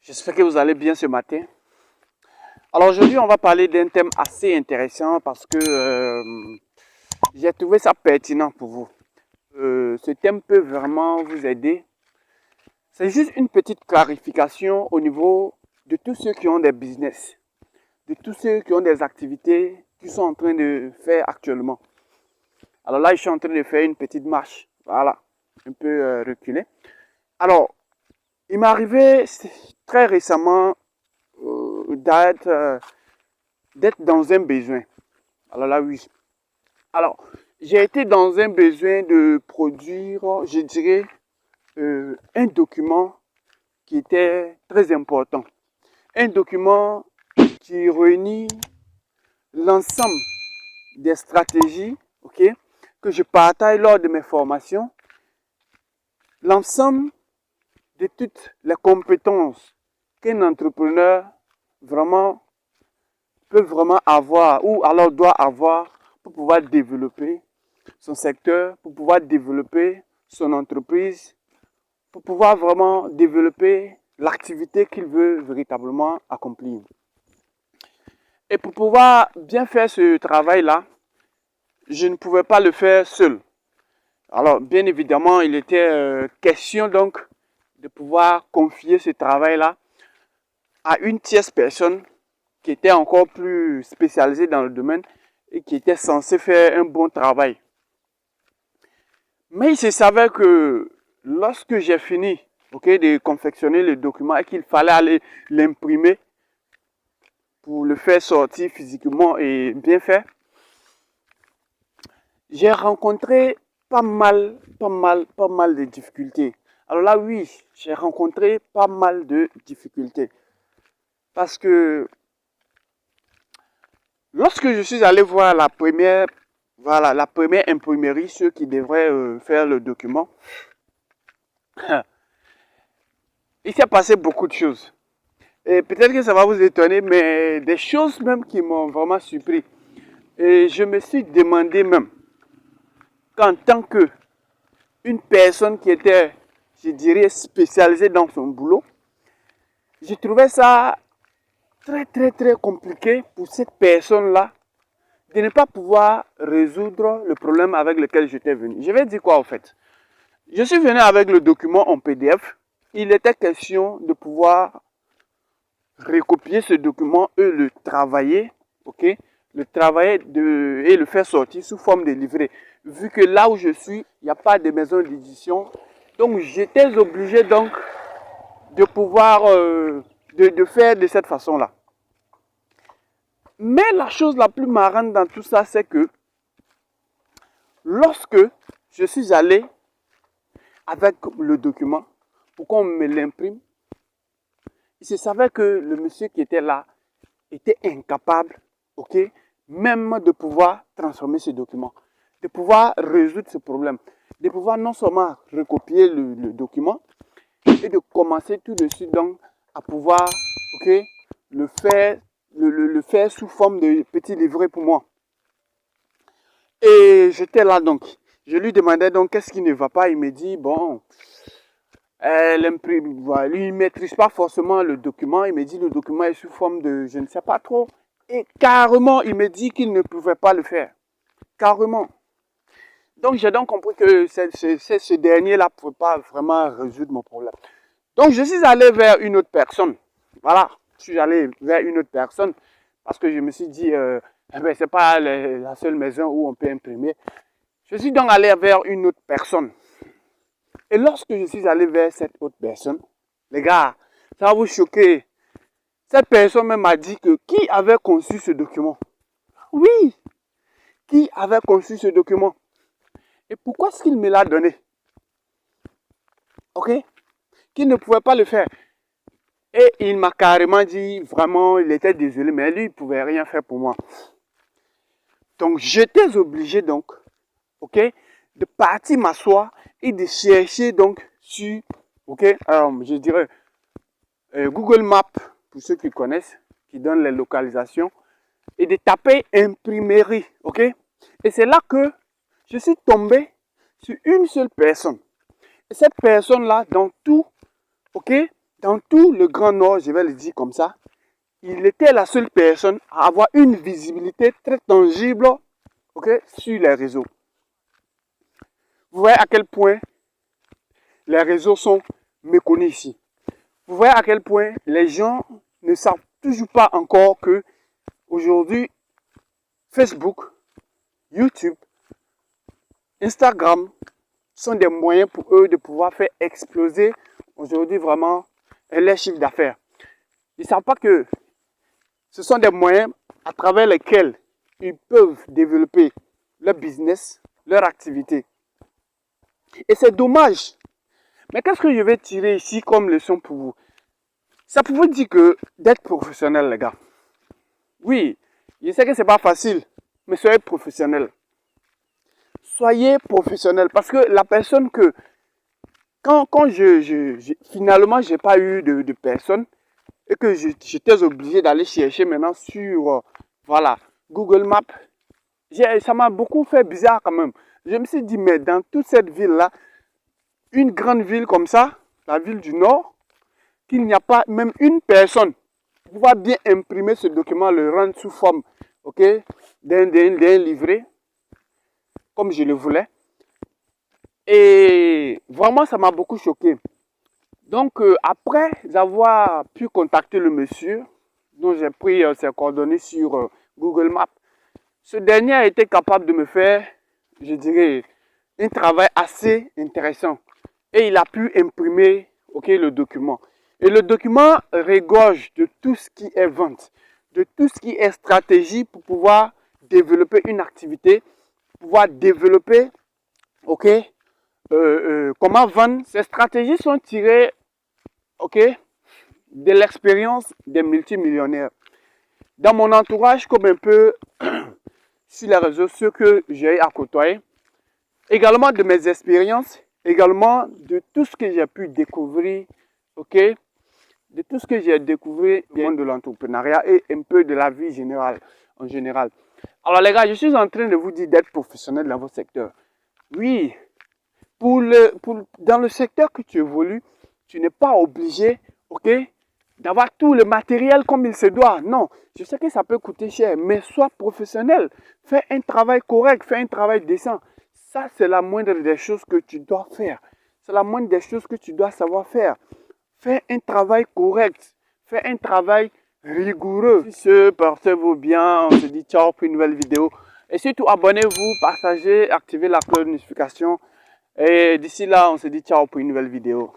J'espère que vous allez bien ce matin. Alors aujourd'hui, on va parler d'un thème assez intéressant parce que j'ai trouvé ça pertinent pour vous. Ce thème peut vraiment vous aider. C'est juste une petite clarification au niveau de tous ceux qui ont des business, de tous ceux qui ont des activités qu'ils sont en train de faire actuellement. Alors là, je suis en train de faire une petite marche. Voilà, un peu reculé. Alors, il m'est arrivé très récemment d'être dans un besoin. Alors là, oui. Alors, j'ai été dans un besoin de produire, je dirais, un document qui était très important. Un document qui réunit l'ensemble des stratégies, ok, que je partage lors de mes formations, l'ensemble de toutes les compétences qu'un entrepreneur vraiment peut vraiment avoir ou alors doit avoir pour pouvoir développer son secteur, pour pouvoir développer son entreprise, pour pouvoir vraiment développer l'activité qu'il veut véritablement accomplir. Et pour pouvoir bien faire ce travail-là, je ne pouvais pas le faire seul. Alors, bien évidemment, il était question donc de pouvoir confier ce travail-là à une tierce personne qui était encore plus spécialisée dans le domaine et qui était censé faire un bon travail. Mais il se savait que lorsque j'ai fini de confectionner le document et qu'il fallait aller l'imprimer pour le faire sortir physiquement et bien fait, j'ai rencontré pas mal de difficultés. Alors là, oui, j'ai rencontré pas mal de difficultés. Parce que lorsque je suis allé voir la première imprimerie, ceux qui devraient faire le document, il s'est passé beaucoup de choses. Et peut-être que ça va vous étonner, mais des choses même qui m'ont vraiment surpris. Et je me suis demandé même qu'en tant que une personne qui était, je dirais, spécialisée dans son boulot, je trouvais ça très compliqué pour cette personne-là de ne pas pouvoir résoudre le problème avec lequel j'étais venu. Je vais dire quoi en fait? Je suis venu avec le document en PDF. Il était question de pouvoir recopier ce document et le travailler, ok? Le travailler et le faire sortir sous forme de livret. Vu que là où je suis, il n'y a pas de maison d'édition. Donc j'étais obligé donc de pouvoir de faire de cette façon-là. Mais la chose la plus marrante dans tout ça, c'est que lorsque je suis allé avec le document pour qu'on me l'imprime, il se savait que le monsieur qui était là était incapable, ok, même de pouvoir transformer ce document, de pouvoir résoudre ce problème, de pouvoir non seulement recopier le document et de commencer tout de suite donc à pouvoir, ok, le faire sous forme de petit livret pour moi. Et j'étais là donc. Je lui demandais donc qu'est-ce qui ne va pas. Il me dit, bon, lui, il ne maîtrise pas forcément le document. Il me dit, le document est sous forme de je ne sais pas trop. Et carrément, il me dit qu'il ne pouvait pas le faire. Carrément. Donc, j'ai donc compris que ce dernier-là ne pouvait pas vraiment résoudre mon problème. Donc, je suis allé vers une autre personne. Voilà. Je suis allé vers une autre personne parce que je me suis dit, ce n'est pas la seule maison où on peut imprimer. Je suis donc allé vers une autre personne. Et lorsque je suis allé vers cette autre personne, les gars, ça va vous choquer. Cette personne même m'a dit que qui avait conçu ce document? Oui, qui avait conçu ce document? Et pourquoi est-ce qu'il me l'a donné? Ok? Qu'il ne pouvait pas le faire. Et il m'a carrément dit, vraiment, il était désolé, mais lui, il ne pouvait rien faire pour moi. Donc, j'étais obligé donc, ok, de partir m'asseoir et de chercher donc sur, ok, je dirais, Google Maps, pour ceux qui connaissent, qui donne les localisations, et de taper imprimerie, ok. Et c'est là que je suis tombé sur une seule personne. Et cette personne-là, dans tout, ok, dans tout le Grand Nord, je vais le dire comme ça, il était la seule personne à avoir une visibilité très tangible, okay, sur les réseaux. Vous voyez à quel point les réseaux sont méconnus ici. Vous voyez à quel point les gens ne savent toujours pas encore que aujourd'hui, Facebook, YouTube, Instagram sont des moyens pour eux de pouvoir faire exploser aujourd'hui vraiment les chiffres d'affaires. Ils ne savent pas que ce sont des moyens à travers lesquels ils peuvent développer leur business, leur activité. Et c'est dommage. Mais qu'est-ce que je vais tirer ici comme leçon pour vous? Ça pour vous dire que d'être professionnel, les gars. Oui, je sais que c'est pas facile, mais soyez professionnel. Soyez professionnel. Parce que la personne que... Quand finalement, je n'ai pas eu de personne et que j'étais obligé d'aller chercher maintenant sur voilà, Google Maps, ça m'a beaucoup fait bizarre quand même. Je me suis dit, mais dans toute cette ville-là, une grande ville comme ça, la ville du Nord, qu'il n'y a pas même une personne pour pouvoir bien imprimer ce document, le rendre sous forme, ok, d'un livret, comme je le voulais. Et vraiment, ça m'a beaucoup choqué. Donc, après avoir pu contacter le monsieur, dont j'ai pris ses coordonnées sur Google Maps, ce dernier a été capable de me faire, je dirais, un travail assez intéressant. Et il a pu imprimer, ok, le document. Et le document regorge de tout ce qui est vente, de tout ce qui est stratégie pour pouvoir développer une activité, pouvoir développer, ok, comment vendre. Ces stratégies sont tirées, ok, de l'expérience des multimillionnaires. Dans mon entourage, comme un peu sur les réseaux, ceux que j'ai à côtoyer, également de mes expériences, également de tout ce que j'ai pu découvrir, ok, de tout ce que j'ai découvert du monde de l'entrepreneuriat et un peu de la vie générale, en général. Alors les gars, je suis en train de vous dire d'être professionnel dans votre secteur. Oui, dans le secteur que tu évolues, tu n'es pas obligé, ok, d'avoir tout le matériel comme il se doit. Non, je sais que ça peut coûter cher, mais sois professionnel. Fais un travail correct, fais un travail décent. Ça, c'est la moindre des choses que tu dois faire. C'est la moindre des choses que tu dois savoir faire. Fais un travail correct. Fais un travail rigoureux. Sur ce, portez-vous bien. On se dit ciao pour une nouvelle vidéo. Et surtout, abonnez-vous, partagez, activez la cloche de notification. Et d'ici là, on se dit ciao pour une nouvelle vidéo.